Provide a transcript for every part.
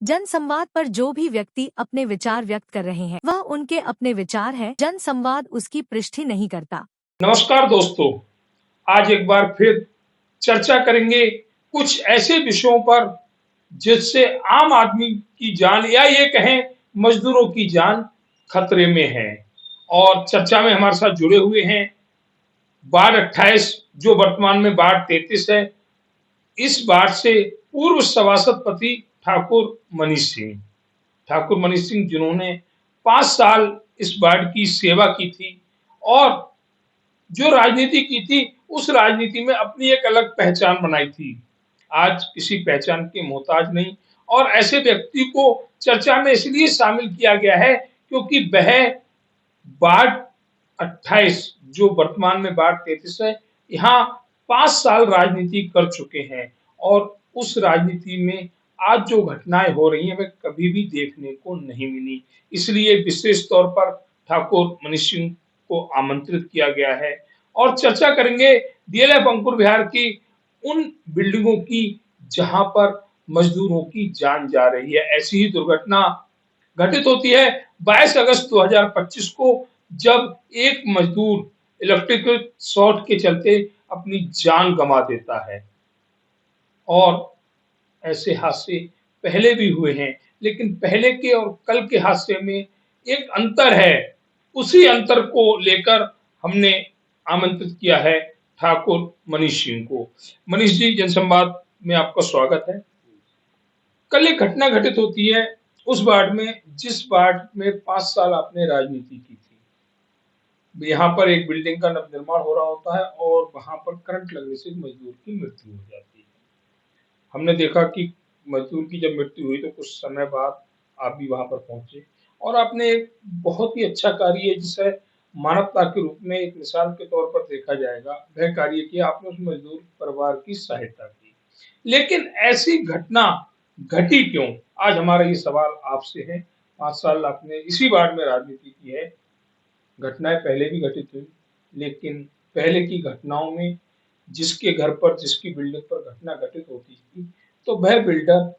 जन संवाद पर जो भी व्यक्ति अपने विचार व्यक्त कर रहे हैं वह उनके अपने विचार है। जन संवाद उसकी पृष्ठि नहीं करता। नमस्कार दोस्तों, आज एक बार फिर चर्चा करेंगे कुछ ऐसे विषयों पर जिससे आम आदमी की जान या ये कहें मजदूरों की जान खतरे में है। और चर्चा में हमारे साथ जुड़े हुए हैं वार्ड 28 जो वर्तमान में वार्ड 33 है। इस वार्ड से पूर्व सभासदपति ठाकुर मनीष सिंह जिन्होंने 5 साल इस वार्ड की सेवा की थी और जो राजनीति की थी उस राजनीति में अपनी एक अलग पहचान बनाई थी। आज किसी पहचान के मोहताज नहीं और ऐसे व्यक्ति को चर्चा में इसलिए शामिल किया गया है क्योंकि वह वार्ड 28 जो वर्तमान में वार्ड 33 है, यहाँ 5 साल राजनीति कर चुके हैं और उस राजनीति में आज जो घटनाएं हो रही हैं वह कभी भी देखने को नहीं मिली। इसलिए विशेष तौर पर ठाकुर मनीष सिंह को आमंत्रित किया गया है और चर्चा करेंगे डीएलएफ अंकुर विहार की उन बिल्डिंगों की जहां पर मजदूरों की जान जा रही है। ऐसी ही दुर्घटना घटित होती है 22 अगस्त 2025 को, जब एक मजदूर इलेक्ट्रिकल शॉर्ट के चलते अपनी जान गंवा देता है। और ऐसे हादसे पहले भी हुए हैं, लेकिन पहले के और कल के हादसे में एक अंतर है। उसी अंतर को लेकर हमने आमंत्रित किया है ठाकुर मनीष सिंह को। मनीष जी, जनसंवाद में आपका स्वागत है। कल एक घटना घटित होती है उस वार्ड में जिस वार्ड में 5 साल आपने राजनीति की थी। यहाँ पर एक बिल्डिंग का नवनिर्माण हो रहा होता है और वहां पर करंट लगने से मजदूर की मृत्यु हो जाती है। हमने देखा कि मजदूर की जब मृत्यु हुई तो कुछ समय बाद आप भी वहां पर पहुंचे और आपने एक बहुत ही अच्छा कार्य जिसे मानवता के रूप में एक मिसाल के तौर पर देखा जाएगा वह कार्य किया। आपने उस मजदूर परिवार की सहायता की। लेकिन ऐसी घटना घटी क्यों? आज हमारा ये सवाल आपसे है। 5 साल आपने इसी वार्ड में राजनीति की है। घटनाएं पहले भी घटित हुई, लेकिन पहले की घटनाओं में जिसके घर पर जिसकी बिल्डिंग पर घटना घटित होती थी तो वह बिल्डर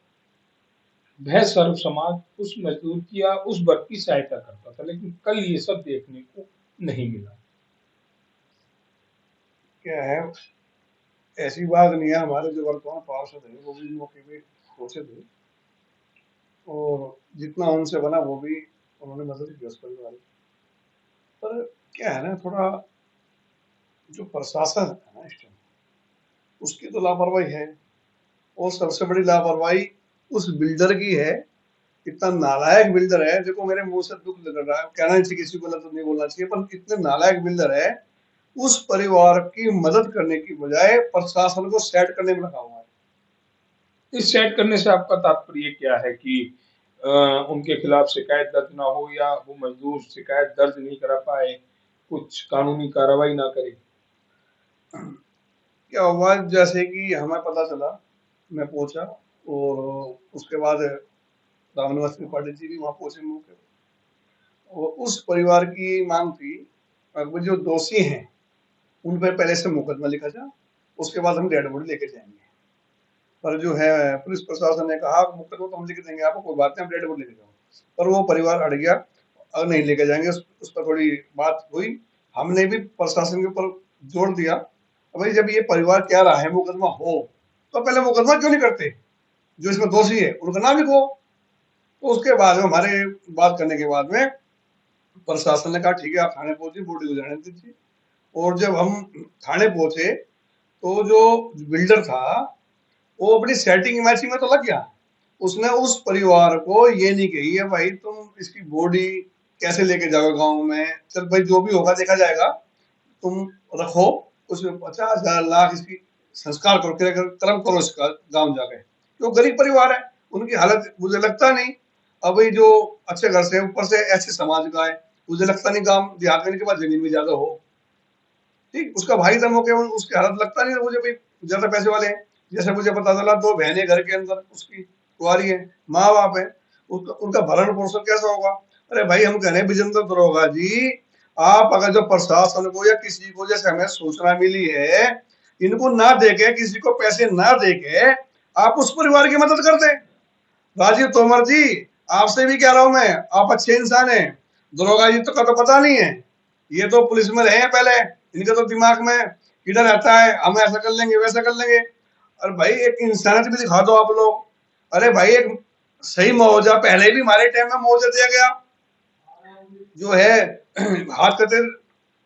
वह सर्व समाज उस मजदूर की या उस वर्ग की सहायता करता था, लेकिन कल ये सब देखने को नहीं मिला। क्या है, ऐसी बात नहीं है। हमारे जो वर्तमान पार्षद है वो भी मौके पे पहुंचे थे और जितना उनसे बना वो भी उन्होंने मदद की उस परिवार की। पर क्या है ना, थोड़ा जो प्रशासन है ना इस टाइम उसकी तो लापरवाही है और सबसे बड़ी लापरवाही उस बिल्डर की है। इतना नालायक बिल्डर है, देखो मेरे मुंह से दुख लग रहा है, कहना नहीं चाहिए, किसी को तो नहीं बोलना चाहिए, पर इतने नालायक बिल्डर है उस परिवार की मदद करने की बजाय प्रशासन को सेट करने में लगा हुआ है। इस सेट करने से आपका तात्पर्य क्या है कि उनके खिलाफ शिकायत दर्ज ना हो या वो मजदूर शिकायत दर्ज नहीं करा पाए, कुछ कानूनी कार्रवाई ना करे? क्या हुआ, जैसे कि हमें पता चला, मैं पहुंचा और उसके बाद रामनिवास त्रिपाठी जी भी वहां पहुंचे मौके पर और उस परिवार की मांग थी वो जो दोषी हैं उन पर पहले से मुकदमा लिखा जाए, उसके बाद हम डेड बॉडी लेके जाएंगे। पर जो है पुलिस प्रशासन ने कहा मुकदमा तो हम लिख देंगे आपको, कोई बात नहीं, हम डेड बॉडी लेके जाओ। पर वो परिवार अड़ गया, अब नहीं लेके जाएंगे। उस पर थोड़ी बात हुई, हमने भी प्रशासन के ऊपर जोर दिया, भाई जब ये परिवार कह रहा है मुकदमा हो तो पहले मुकदमा क्यों नहीं करते, जो इसमें दोषी है उनका नाम लिखो। तो उसके बाद हमारे बात करने के बाद में प्रशासन ने कहा ठीक है आप थाने पहुंचे, बॉडी को जाने दीजिए। और जब हम थाने पहुंचे तो जो बिल्डर था वो अपनी सेटिंग मैचिंग में तो लग गया। उसने उस परिवार को ये नहीं कही है भाई तुम इसकी बॉडी कैसे लेके जाओगे गांव में, चल भाई जो भी होगा देखा जाएगा, तुम रखो, उसमें 50,000 लाख इसकी संस्कार करो, कर्म करो इसका गांव जाके। तो गरीब परिवार है, उनकी हालत मुझे लगता नहीं। अब भाई जो अच्छे घर से ऊपर से ऐसे समाज का है, मुझे लगता नहीं गांव देहात में के बाद जमीन भी ज्यादा हो। ठीक, उसका भाई था मौके, उसकी हालत लगता नहीं मुझे भाई ज्यादा पैसे वाले हैं। जैसे मुझे पता चला 2 बहनें घर के अंदर, उसकी कुआरी है, माँ बाप है, उनका भरण पोषण कैसा होगा। अरे भाई हम कह रहे हैं विजेंद्र दरोगा जी, आप अगर जो प्रशासन को या किसी को जैसे हमें सूचना मिली है, इनको ना देके, किसी को पैसे ना देके आप उस परिवार की मदद कर दें। राजीव तोमर जी, आपसे भी कह रहा हूं मैं, आप अच्छे इंसान हैं, दरोगा जी तो का तो पता नहीं है, ये तो पुलिस में रहे हैं पहले, इनके तो दिमाग में कीड़ा रहता है, हम ऐसा कर लेंगे वैसा कर लेंगे। अरे भाई एक इंसानियत भी दिखा दो आप लोग। अरे भाई एक सही मुआवजा, पहले भी हमारे टाइम में मुआवजा दिया गया जो है हाथ कते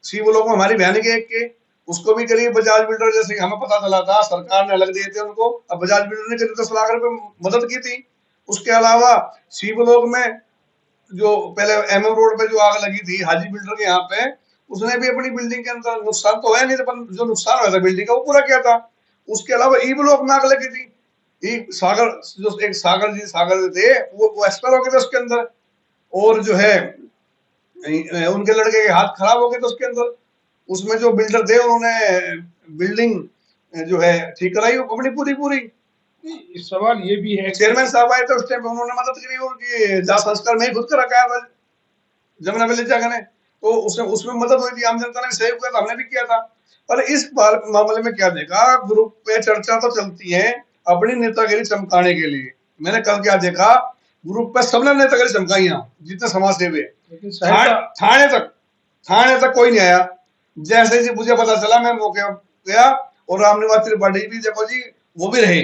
सी वो लोग हमारी बहन के एक के, उसको भी करीब बजाज बिल्डर, जैसे हमें पता चला था सरकार ने अलग दिए थे उनको, अब बजाज बिल्डर ने करीब 10 लाख रुपए मदद की थी। उसके अलावा सी ब्लॉक में जो पहले एमएम रोड पे जो आग लगी थी हाजी बिल्डर के यहाँ पे, उसने भी अपनी बिल्डिंग के अंदर, नुकसान तो है नहीं था, पर जो नुकसान हुआ था बिल्डिंग का वो पूरा किया था। उसके अलावा ई ब्लॉक में आग लगी थी, ई सागर, जो एक सागर जी सागर थे, वो एक्सपायर हो गए थे उसके अंदर, और जो है उनके लड़के के हाथ खराब हो गए थे उसके अंदर। उसमें जो बिल्डर थे उन्होंने बिल्डिंग जो है ठीक कराई अपनी पूरी पूरी। इस सवाल ये भी है, चेयरमैन साहब आए थे उस टाइम, उन्होंने मदद करी, उनकी दाह संस्कार में ही खुद कर रखा था जमुना विलेज जाकर, तो उसमें उसमें मदद हुई थी, आम जनता ने भी सहयोग किया था, हमने भी किया था। पर इस बार मामले में क्या देखा, ग्रुप पे चर्चा तो चलती है अपनी नेतागिरी चमकाने के लिए। मैंने कल क्या देखा, ग्रुप पे सबने नेतागिरी चमकाई, जितने समाज सेवी है, लेकिन सहायता थाने तक कोई नहीं आया। जैसे ही मुझे पता चला मैं मौके गया, और रामनिवास त्रिपाठी भी देखो जी वो भी रहे,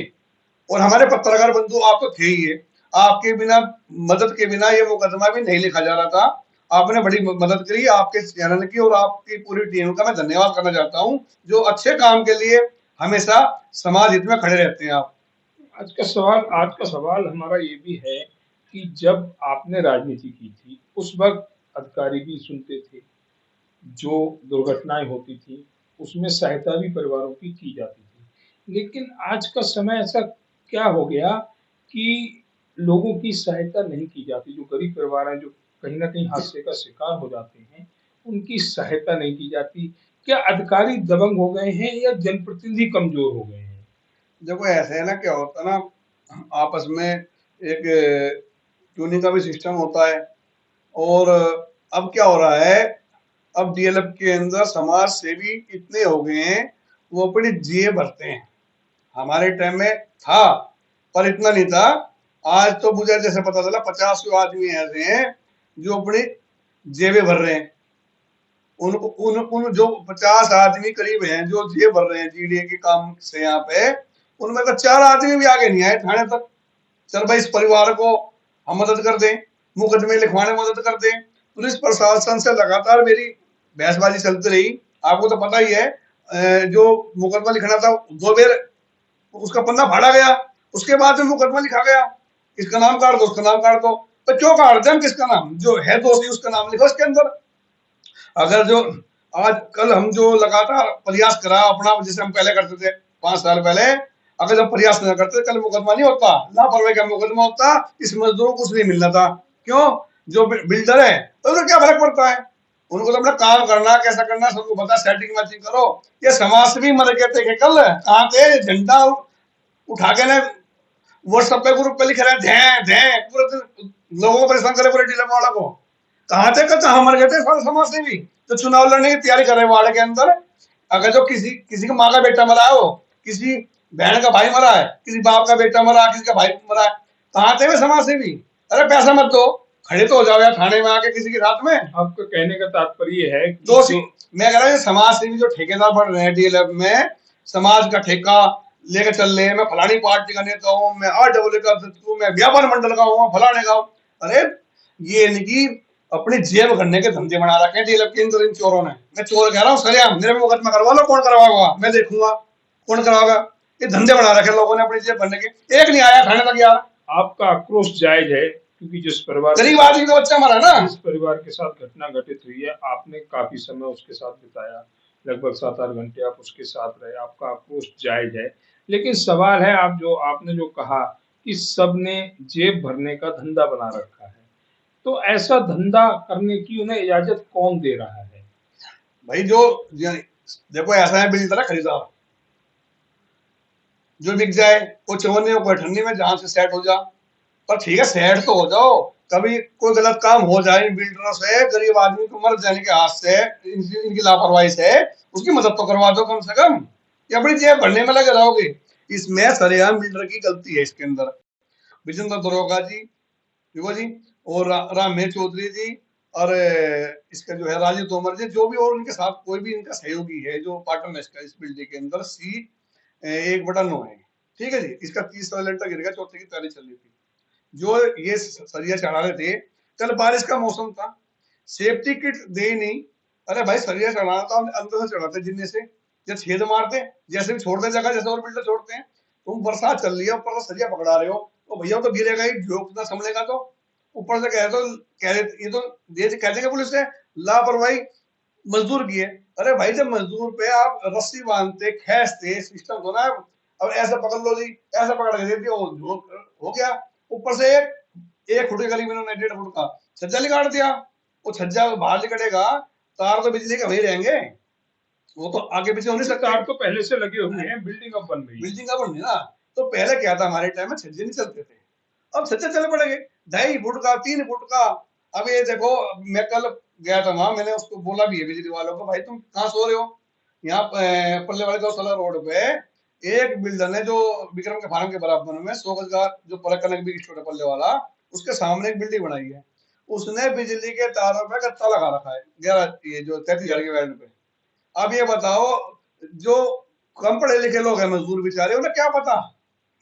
और हमारे पत्रकार बंधु आप तो थे ही है, आपके बिना, मदद के बिना ये मुकदमा भी नहीं लिखा जा रहा था। आपने बड़ी मदद करी, आपके चैनल की और आपकी पूरी टीम का मैं धन्यवाद करना चाहता हूं, जो अच्छे काम के लिए हमेशा समाज हित में खड़े रहते हैं आप। आज का सवाल हमारा ये भी है कि जब आपने राजनीति की थी उस वक्त अधिकारी भी सुनते थे, जो दुर्घटनाएं होती थी उसमें सहायता भी परिवारों की जाती थी, लेकिन आज का समय ऐसा क्या हो गया कि लोगों की सहायता नहीं की जाती। जो गरीब परिवार हैं, जो कहीं ना कहीं हादसे का शिकार हो जाते हैं, उनकी सहायता नहीं की जाती। क्या अधिकारी दबंग हो गए हैं या जनप्रतिनिधि कमजोर हो गए हैं? देखो ऐसे है ना, क्या होता है ना, आपस में एक ट्यूनिंग का भी सिस्टम होता है, और अब क्या हो रहा है, अब डीएलएफ के अंदर समाज सेवी इतने हो गए हैं, वो अपनी जेब भरते हैं। हमारे टाइम में था पर इतना नहीं था। आज तो मुझे जैसे पता चला 50 आदमी ऐसे हैं जो अपनी जेबें भर रहे हैं। उन उन उन जो 50 आदमी करीब हैं जो जेब भर रहे हैं जीडीए के काम से यहाँ पे, उनमें तो 4 आदमी भी आगे नहीं आए थाने तक। चल भाई इस परिवार को हम मदद कर दें, मुकदमे लिखवाने में मदद कर दें। पुलिस प्रशासन से लगातार मेरी बहसबाजी चलती रही, आपको तो पता ही है। जो मुकदमा लिखना था 2 बार उसका पन्ना फाड़ा गया, उसके बाद में मुकदमा लिखा गया, इसका नाम काट दो उसका नाम काट दो, तो क्यों काटते हैं हम, किसका नाम जो है दोषी उसका नाम लिखो उसके अंदर। अगर जो आज कल हम जो लगातार प्रयास करा अपना, जैसे हम पहले करते थे 5 साल पहले, अगर जब प्रयास न करते कल मुकदमा नहीं होता, लापरवाही का मुकदमा होता, इस मजदूर को कुछ नहीं मिलना था। क्यों, जो बिल्डर है तो उन्हें क्या फर्क पड़ता है, उनको तो अपना काम करना, कैसा करना सबको पता, सेटिंग मैचिंग करो। ये समाज से भी मर गए थे कल, कहाँ पे झंडा उठा के ना व्हाट्सएप पे ग्रुप पे लिख रहे हैं धे पूरे दिन लोगों को परेशान करे, पूरे डीलर वाला को। कहाँ थे, कहाँ मर गए थे सारे समाज से भी तो चुनाव लड़ने की तैयारी कर रहे हैं वार्ड के अंदर। अगर जो किसी का माँ का बेटा मरा है, हो किसी बहन का भाई मरा है, किसी बाप का बेटा मरा है, किसी का भाई मरा है, कहाँ थे वे समाज से भी। अरे पैसा मत दो, खड़े तो हो जाओ यार थाने में आके किसी के साथ में। आपका कहने का तात्पर्य है कि दोषी, मैं कह रहा हूँ समाज से भी जो ठेकेदार बढ़ रहे हैं डीएलएफ में, समाज का ठेका लेकर चल रहे हैं, मैं फलानी पार्टी का नेता हूँ, मैं RAA का अध्यक्ष हूँ, मैं व्यापार मंडल का हूँ, फलाने का हूँ। अरे ये इनकी अपनी जेब भरने के धंधे बना रखे हैं डीएलएफ के अंदर इन चोरों ने। मैं चोर कह रहा हूँ सरेआम, मेरे में मुकदमा करवा लो, कौन करवाएगा मैं देखूंगा कौन करवाएगा। ये धंधे बना रखे लोगों ने अपनी जेब भरने के, एक नहीं आया थाने तक यार। आपका आक्रोश जायज है, क्योंकि जिस परिवार गरीब आदमी का बच्चा मरा ना, जिस परिवार के साथ घटना घटित हुई है, आपने काफी समय उसके साथ बिताया, लगभग 7-8 घंटे आप उसके साथ रहे, आपका आक्रोश जायज है। लेकिन सवाल है, आपने जो कहा कि सबने जेब भरने का धंधा बना रखा है, तो ऐसा धंधा करने की उन्हें इजाजत कौन दे रहा है? भाई जो देखो ऐसा है, बिल्डर है खरीदार, जो बिक जाए वो 54 को 98 में जहां से सेट हो जा। पर ठीक है सेट तो हो जाओ, कभी कोई गलत काम हो जाए बिल्डरों से, गरीब आदमी को मर जाने के हाथ से, इनकी लापरवाही से उसकी मदद तो करवा दो कम से कम। ये अपनी जेब भरने में लगे रहोगे, इसमें सरेआम बिल्डर की गलती है इसके अंदर। विजेंद्र दरोगा जी, देखो जी, और रामेश चौधरी जी, और इसका जो है राजीव तोमर जी, जो भी और उनके साथ कोई भी इनका सहयोगी है जो पार्टनर है इसका इस बिल्डिंग के अंदर, सी 1/9 है। ठीक है जी, इसका 30 वाला लेंटर गिर गया, चौथे की तैयारी चल रही थी। जो ये सरिया चढ़ा रहे थे, कल बारिश का मौसम था, सेफ्टी किट दे ही नहीं। अरे भाई सरिया चढ़ाना था, हमने अंदर से चढ़ाते जिन्ने से, या छेद मारते, जैसे भी छोड़ दे जगह, जैसे और बिल्डर छोड़ते हैं। तुम बरसात चल रही है, ऊपर से सरिया पकड़ा रहे हो, तो भैया वो तो गिरेगा ही, जो उतना संभलेगा। तो ऊपर से कह रहे ये तो कह देंगे पुलिस से लापरवाही मजदूर की है। अरे भाई जब मजदूर पे आप रस्सी बांधते, खींचते, सिस्टम तो ना, अब ऐसा पकड़ लो जी, ऐसा पकड़ के दे दिया, हो गया। ऊपर से एक फुट की गली में उन्होंने 1.5 फुट का छज्जा निकाल दिया। वो छज्जा बाहर निकलेगा, तार तो बिजली के वही रहेंगे, वो तो आगे पीछे हो नहीं सकता। तार तो पहले से लगे हुए हैं, बिल्डिंग अब बन रही है। बिल्डिंग अब बन रही ना, तो पहले क्या था, हमारे टाइम में छज्जे नहीं चलते थे, अब छज्जे चले पड़ेंगे 2.5 फुट का, 3 फुट का। अब ये देखो, मैं कल गया था वहां, मैंने उसको बोला भी है बिजली वालों को, भाई तुम कहाँ सो रहे हो, यहाँ पल्ले वाले गौशाला रोड पे एक बिल्डर ने, जो विक्रम के फार्म के बराबर में 100 गज का जो कनक भी स्टोर है पल्ले वाला, उसके सामने एक बिल्डिंग बनाई है, उसने बिजली के तारों पे गत्ता लगा रखा है 11 ये जो 33,000 के वैल्यू पे। अब ये बताओ, जो कम पढ़े लिखे लोग हैं, मजदूर बेचारे, उन्हें क्या पता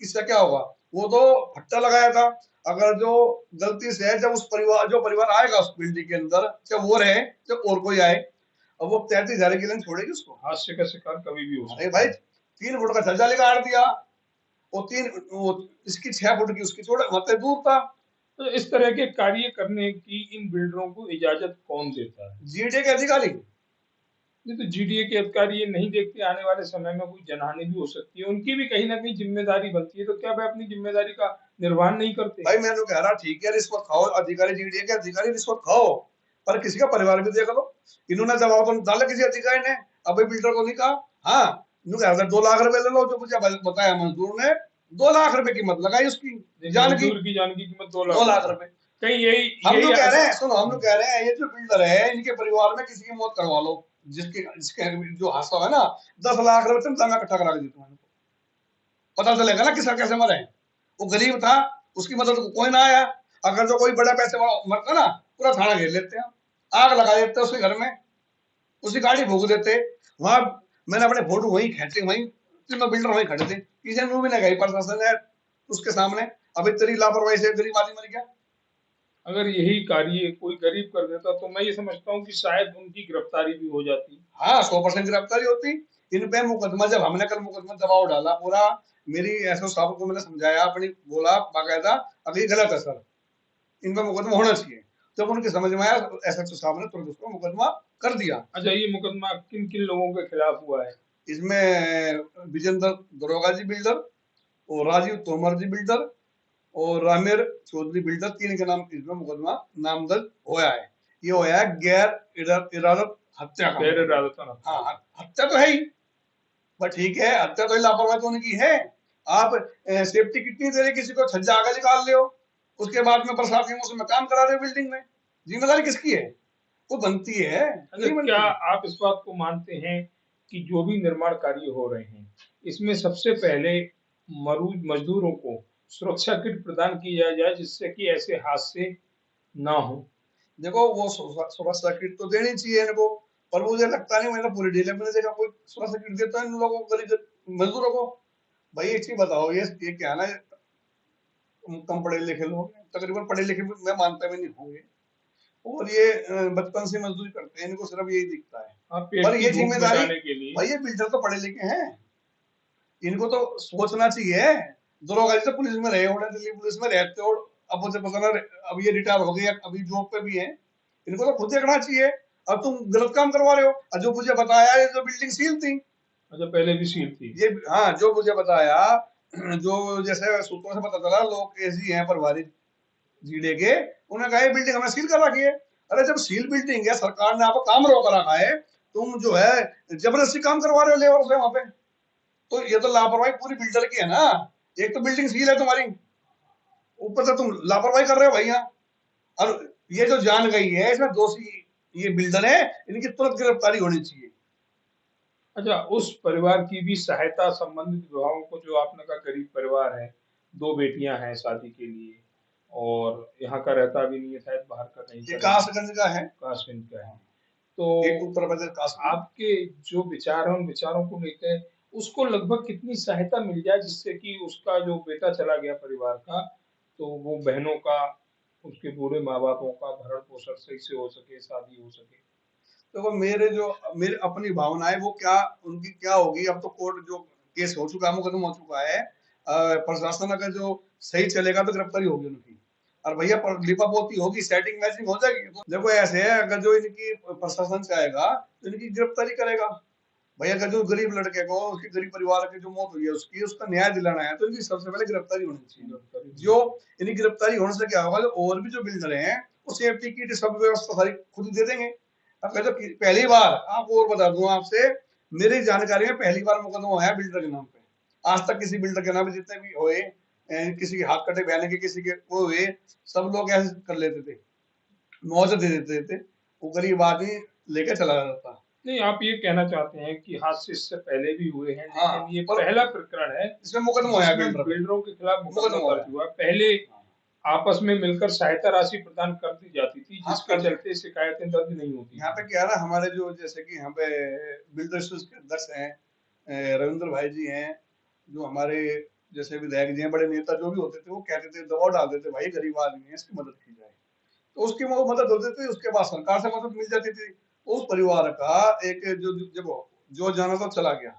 इससे क्या होगा। वो तो फट्टा लगाया था। अगर जो गलती से, जब उस परिवार, जो परिवार आएगा उस बिल्डिंग के अंदर, चाहे वो रहे चाहे और कोई आए, अब वो 33,000 की लाइन छोड़ेगी उसको? हादसे का शिकार कभी भी हो सकता है। अरे भाई 3 फुट का छज्जा लेकर दिया, वो इसकी 6 फुट की उसकी छोड़, मतलब दूर था। तो इस तरह के कार्य करने की इन बिल्डरों को इजाजत कौन देता है? जीडीए के अधिकारी। नहीं तो जीडीए के अधिकारी ये नहीं देखते आने वाले समय में कोई जनहानि भी हो सकती है, उनकी भी कहीं ना कहीं जिम्मेदारी बनती है, तो क्या वे अपनी जिम्मेदारी का निर्वहन नहीं करते? भाई मैं तो कह रहा, ठीक है रिश्वत खाओ, अधिकारी जीडीए के अधिकारी रिश्वत खाओ, पर किसी का परिवार भी देख लो। इन्होंने जवाब तो डाला किसी अधिकारी ने, अभी बिल्डर को नहीं कहा। हाँ, इन्होंने कहा 2 लाख रुपए ले लो, जो मुझे बताया मजदूर ने, 2 लाख रुपए कीमत लगाई उसकी जान की। जान की कीमत 2 2 लाख रुपए। कहीं यही हम यही लोग कह रहे हैं, सुनो, हम लोग कह रहे हैं, ये जो बिल्डर है, इनके परिवार में किसी की मौत करवा लो, जिसके जो हादसा है ना, 10 लाख रुपए तुम दाना इकट्ठा करा के देते हो, पता चलेगा ना किसका कैसे मरे। वो गरीब था, उसकी मदद को कोई ना आया। अगर जो कोई बड़ा पैसे वाला मरता ना, पूरा थाना घेर लेते हैं, आग लगा देते उसके घर में, उसकी गाड़ी भूख देते। वहां मैंने अपने फोटो वहीं खींचे, वहीं तीनों बिल्डर वहीं खड़े थे, किसी ने भी नहीं गई प्रशासन है उसके सामने। अभी तेरी लापरवाही से गरीब आदमी मर गया। अगर यही कार्य कोई गरीब कर देता तो मैं ये समझता हूँ कि शायद उनकी गिरफ्तारी भी हो जाती। हाँ, 100% गिरफ्तारी होती। इन पे मुकदमा, जब हमने कल मुकदमा दबाव डाला पूरा, मेरी एसओ साहब को मैंने समझाया, अपनी बोला बाकायदा, अभी गलत है सर, इन पर मुकदमा होना चाहिए। जब उनकी समझ में आया, एसएचओ साहब ने तुरंत उसको मुकदमा कर दिया। अच्छा, ये मुकदमा किन किन लोगों के खिलाफ हुआ है? इसमें विजेंद्र दरोगा जी बिल्डर, और राजीव तोमर जी बिल्डर, और रामेर चौधरी बिल्डर, 3 के नाम इसमें मुकदमा नामजद होया है। ये होया है गैर इरादत हत्या का। गैर इरादतन हत्या। हाँ, हत्या तो है ही, पर ठीक है, हत्या तो लापरवाही तो उनकी है। आप सेफ्टी कितनी देर किसी को छज्जा आगे निकाल ले हो, उसके बाद में बरसात के मौसम में काम करा रहे हो बिल्डिंग में, जिम्मेदारी किसकी है? वो बनती है। अच्छा, क्या आप इस बात को मानते हैं कि जो भी निर्माण कार्य हो रहे हैं, इसमें सबसे पहले मरूज मजदूरों को सुरक्षा किट प्रदान की जाए, जिससे कि ऐसे हादसे ना हो? देखो, वो सुरक्षा किट तो देनी चाहिए इनको, पर मुझे लगता नहीं, मैंने पूरी डील में देखा कोई सुरक्षा किट देता है इन लोगों को, गरीब मजदूरों को। भाई एक चीज बताओ, ये क्या है ना, कम पढ़े लिखे लोग हैं, तकरीबन पढ़े लिखे भी मैं मानता भी नहीं होंगे, और ये बचपन से मजदूरी करते हैं, इनको सिर्फ यही दिखता है। पर ये जिम्मेदारी, के लिए भाई ये बिल्डर तो पढ़े लिखे हैं, इनको तो सोचना चाहिए। दरोगा जी तो पुलिस में रहे होने, दिल्ली पुलिस में रहते हो, अब मुझे पता ना, अब ये रिटायर हो गए, अभी जॉब पे भी है, इनको तो खुद देखना चाहिए। अब तुम गलत काम करवा रहे हो। और जो मुझे बताया, ये जो बिल्डिंग सील थी, अच्छा पहले भी सील थी ये, हाँ, जो मुझे बताया, जो जैसे सूत्रों से पता चला, लोग ऐसी हैं प्रभारी जीडे के, उन्होंने कहा ये बिल्डिंग हमने सील कर रखी है। अरे जब सील बिल्डिंग है, सरकार ने आपको काम रोक रखा है, तुम जो है जबरदस्ती काम करवा रहे हो लेबर से वहां पे, तो ये तो लापरवाही पूरी बिल्डर की है ना। एक तो बिल्डिंग सील है तुम्हारी, ऊपर से तुम लापरवाही कर रहे हो भैया। और ये जो जान गई है, इसमें दोषी ये बिल्डर है, इनकी तुरंत गिरफ्तारी होनी चाहिए। अच्छा, उस परिवार की भी सहायता संबंधित विभागों को, जो आपने कहा गरीब परिवार है, 2 बेटियाँ हैं शादी के लिए और यहाँ का रहता भी नहीं है, शायद बाहर का कहीं ये का रहता है, कासगंज का है। कासगंज का है। हाँ, एक तो उत्तर प्रदेश कासगंज। आपके जो विचार हैं, उन विचारों को लेके उसको लगभग कितनी सहायता मिल जाए जिससे कि उसका जो बेटा चला गया परिवार का, तो वो बहनों का, उसके बूढ़े माँ-बापों का भरण-पोषण सही से हो सके, शादी हो सके? देखो मेरे अपनी भावनाएं वो क्या, उनकी क्या होगी। अब तो कोर्ट जो केस हो चुका है, मुकदमा हो चुका है, प्रशासन अगर जो सही चलेगा तो गिरफ्तारी होगी उनकी। और भैया लिपापोती होगी, सेटिंग मैचिंग हो जाएगी। तो देखो ऐसे है, अगर जो इनकी प्रशासन से आएगा तो इनकी गिरफ्तारी करेगा। भैया अगर जो गरीब लड़के को, उसके गरीब परिवार की जो मौत हुई है, उसकी उसका न्याय दिलाना है, तो इनकी सबसे पहले गिरफ्तारी होनी चाहिए। जो इनकी गिरफ्तारी होने से क्या होगा, जो और भी जो बिल्डर हैं वो सेफ्टी किट सब व्यवस्था सारी खुद दे देंगे। अब मैं तो पहली बार आपको और बता दूं आपसे, मेरी जानकारी में पहली बार मुकदमा है बिल्डर के नाम पे। आज तक किसी बिल्डर के नाम पे जितने भी हुए, किसी के हाथ कटे बहने के, किसी के वो हुए, सब लोग ऐसे कर लेते थे, मुआवजा दे देते थे, वो गरीब आदमी लेके चला जाता। नहीं, आप ये कहना चाहते हैं कि हादसे इससे पहले भी हुए हैं, हाँ, लेकिन ये पर पहला प्रकरण है इसमें मुकदमा है जिसमें बिल्डरों के खिलाफ मुकदमा मुकदमा दर्ज हुआ। पहले आपस में मिलकर सहायता राशि प्रदान कर दी जाती थी, हाँ, जिसके चलते शिकायतें दर्ज नहीं होती यहाँ पे थी। क्या है ना, हमारे जो जैसे कि यहाँ पे बिल्डर एसोसिएशन के अध्यक्ष हैं, रविंद्र भाई जी हैं, जो हमारे जैसे विधायक जी हैं, बड़े नेता जो भी होते थे, वो कहते थे, दबाव डालते थे, भाई गरीब आदमी है, इसकी मदद की जाए। तो उसकी वो मदद होती थी, उसके बाद सरकार से मदद मिल जाती थी। उस परिवार का एक जो जब जो जाना तो चला गया,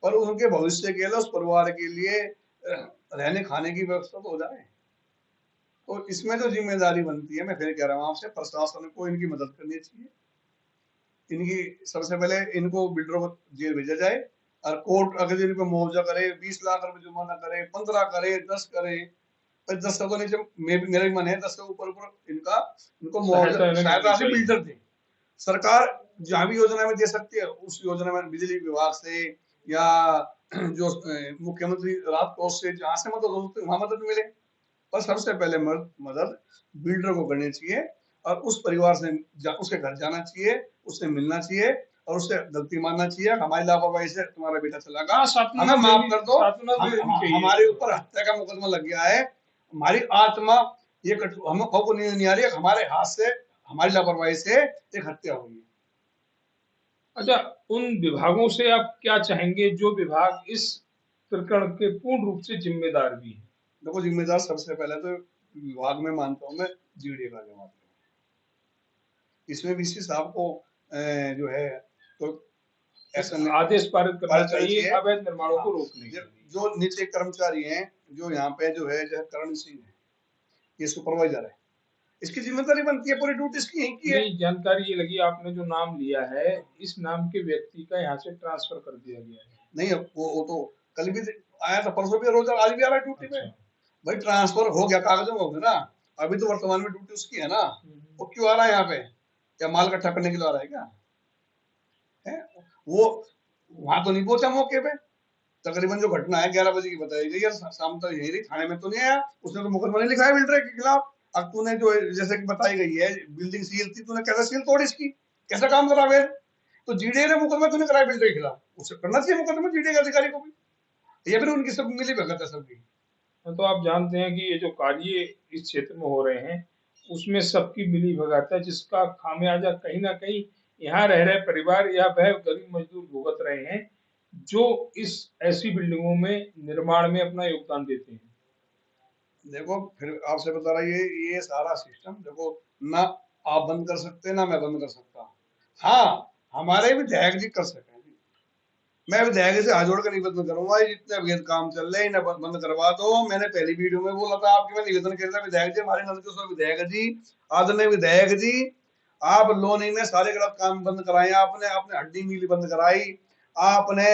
पर उनके भविष्य के लिए, उस परिवार के लिए रहने खाने की व्यवस्था तो हो जाए। तो इसमें जो जिम्मेदारी बनती है, मैं फिर कह रहा हूँ आपसे, प्रशासन को इनकी मदद करनी चाहिए। इनकी सबसे पहले इनको बिल्डरों को जेल भेजा जाए, और कोर्ट अगर इनको मुआवजा करे, 20 लाख रुपए जुर्माना करे, 15 करे, 10 करे, 10 से तो नीचे मेरा भी मन है, 10 से ऊपर ऊपर इनका इनको मुआवजा सहायता इन्हें सहायता मिलनी राशि चाहिए। बिल्डर दे। सरकार जहाँ भी योजना में दे सकती है, उस योजना में बिजली विभाग से या जो मुख्यमंत्री राहत कोष से जहाँ से मदद हो सकती है वहां मदद मिले। पर सबसे पहले मदद बिल्डर को करनी चाहिए, और उस परिवार से उसके घर जाना चाहिए, उससे मिलना चाहिए, और उससे गलती मानना चाहिए। हमारी लापरवाही से तुम्हारा बेटा चला गया, हाँ, हमें माफ कर दो, सांत्वना देनी चाहिए। हमारे ऊपर हत्या का मुकदमा लग गया है, हमारी आत्मा ये हमको नहीं आ रही है, हमारे हाथ से, हमारी लापरवाही से एक हत्या हुई है। अच्छा, उन विभागों से आप क्या चाहेंगे जो विभाग इस प्रकरण के पूर्ण रूप से जिम्मेदार भी हैं? देखो, जिम्मेदार सबसे पहले तो विभाग में मानता हूँ मैं, जीडीए का जवाब है। इसमें वीसी साहब को जो है तो ऐसा आदेश पारित करना चाहिए चाहिए, अवैध निर्माणों को हाँ, रोकने के लिए। जो नीचे कर्मचारी हैं, जो यहाँ पे जो है, जैसे करण सिंह है, ये सुपरवाइजर है, इसकी जिम्मेदारी बनती है, पूरी ड्यूटी इसकी यहीं की है। नहीं, जानकारी ये लगी आपने जो नाम लिया है, इस नाम के व्यक्ति का यहाँ से ट्रांसफर कर दिया गया है। नहीं, वो तो कल भी आया था, परसों भी, रोज आज भी आ रहा है ड्यूटी पे। भाई ट्रांसफर हो गया, कागजों में हो गया ना, अभी तो वर्तमान में ड्यूटी उसकी है ना, वो क्यों आ रहा है यहाँ पे? क्या माल इकट्ठा करने के लिए आ रहा है क्या? है वो वहां तो नहीं पहुंचा मौके पे। तकरीबन जो घटना है 11 बजे की बताई गई है, शाम तक यही रही, थाने में तो नहीं आया, उसने तो मुकदमा नहीं लिखा है बिल्डर के खिलाफ। अब तूने जो जैसे कि बताई गई है, बिल्डिंग सील थी, तूने कैसे सील तोड़ी इसकी, कैसा काम करा वे? तो जीडीए ने मुकदमा तूने कराया बिल्डर के खिलाफ, उसे करना चाहिए मुकदमा जीडीए के अधिकारी को भी। ये फिर उनकी सब मिली भगत है सबकी। तो आप जानते हैं कि ये जो कार्य इस क्षेत्र में हो रहे हैं, उसमें सबकी मिली भगत है, जिसका खामियाजा कहीं ना कहीं यहाँ रह रहे परिवार या वह गरीब मजदूर भुगत रहे हैं, जो इस ऐसी बिल्डिंगों में निर्माण में अपना योगदान देते हैं। देखो, फिर आपसे बता रहा, ये सारा सिस्टम देखो ना, आप बंद कर सकते ना मैं बंद कर सकता। हाँ, हमारे विधायक जी कर सके, मैं विधायक से हाथ जोड़ कर निवेदन करूंगा, जितने अवैध काम चल रहे हैं इन्हें बंद करवा दो। मैंने पहली वीडियो में बोला था आपके, मैं निवेदन कर रहा विधायक जी, हमारे नजर विधायक जी, आदरणीय विधायक जी, आप लोनी में सारे गलत काम बंद कराए, आपने अपने हड्डी मिल बंद कराई, आपने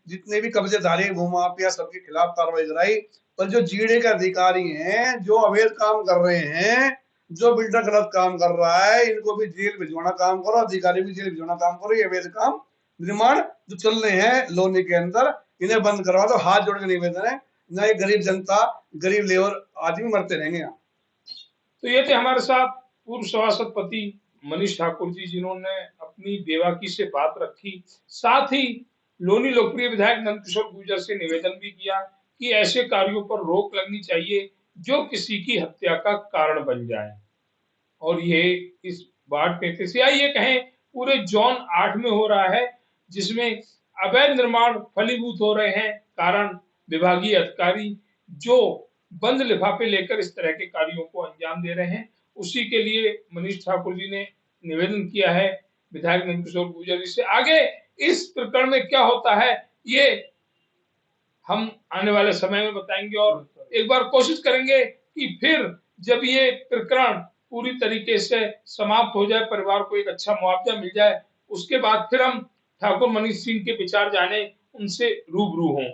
जितने भी कब्जेधारी भूमाफिया सबके खिलाफ कार्रवाई कराई, पर जो जीडे के अधिकारी हैं, जो अवैध काम कर रहे हैं, जो बिल्डर गलत काम कर रहा है, इनको भी जेल भिजवाना काम करो, अधिकारी भी जेल भिजवाना काम करो। ये अवैध काम निर्माण जो चल रहे हैं लोनी के अंदर, इन्हें बंद करवा दो, हाथ जोड़ के निवेदन है। ना ये गरीब जनता, गरीब लेबर आदमी मरते रहेंगे यहाँ। तो ये थे हमारे साथ पूर्व सभासद पति मनीष ठाकुर जी, जिन्होंने अपनी बेबाकी से बात रखी। साथ ही लोनी लोकप्रिय विधायक नंदकिशोर गुर्जर से निवेदन भी किया कि ऐसे कार्यों पर रोक लगनी चाहिए जो किसी की हत्या का कारण बन जाए। और ये इस वार्ड 33 या ये कहें पूरे जोन 8 में हो रहा है, जिसमें अवैध निर्माण फलीभूत हो रहे हैं। कारण विभागीय अधिकारी जो बंद लिफाफे लेकर इस तरह के कार्यों को अंजाम दे रहे हैं, उसी के लिए मनीष ठाकुर जी ने निवेदन किया है विधायक नंदकिशोर गुर्जर जी से। आगे इस प्रकरण में क्या होता है, ये हम आने वाले समय में बताएंगे और एक बार कोशिश करेंगे कि फिर जब ये प्रकरण पूरी तरीके से समाप्त हो जाए, परिवार को एक अच्छा मुआवजा मिल जाए, उसके बाद फिर हम ठाकुर मनीष सिंह के विचार जाने, उनसे रूबरू हों।